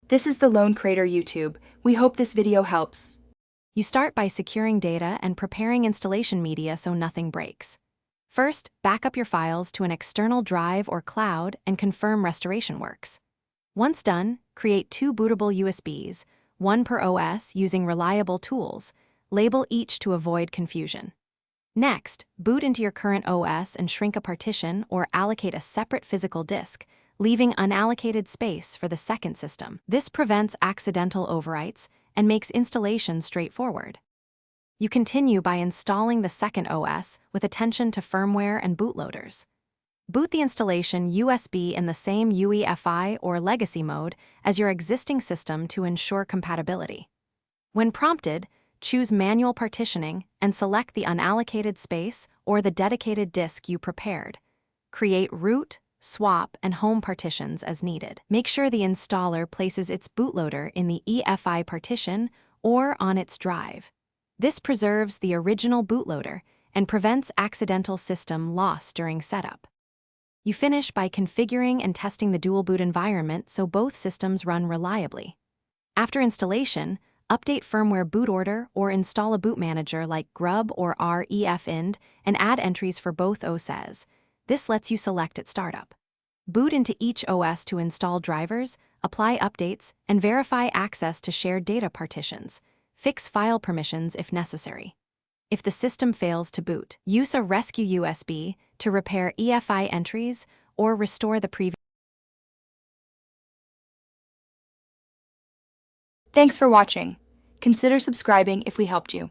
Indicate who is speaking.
Speaker 1: This is the Lone Crater YouTube. We hope this video helps.
Speaker 2: You start by securing data and preparing installation media so nothing breaks. First, back up your files to an external drive or cloud and confirm restoration works. Once done, create 2 bootable USBs, one per OS using reliable tools. Label each to avoid confusion. Next, boot into your current OS and shrink a partition or allocate a separate physical disk, leaving unallocated space for the second system. This prevents accidental overwrites and makes installation straightforward. You continue by installing the second OS with attention to firmware and bootloaders. Boot the installation USB in the same UEFI or legacy mode as your existing system to ensure compatibility. When prompted, choose manual partitioning and select the unallocated space or the dedicated disk you prepared. Create root, swap, and home partitions as needed. Make sure the installer places its bootloader in the EFI partition or on its drive. This preserves the original bootloader and prevents accidental system loss during setup. You finish by configuring and testing the dual boot environment so both systems run reliably. After installation, update firmware boot order or install a boot manager like Grub or REFInd and add entries for both OSes. This lets you select at startup. Boot into each OS to install drivers, apply updates, and verify access to shared data partitions. Fix file permissions if necessary. If the system fails to boot, use a rescue USB to repair EFI entries or restore the previous.
Speaker 1: Thanks for watching. Consider subscribing if we helped you.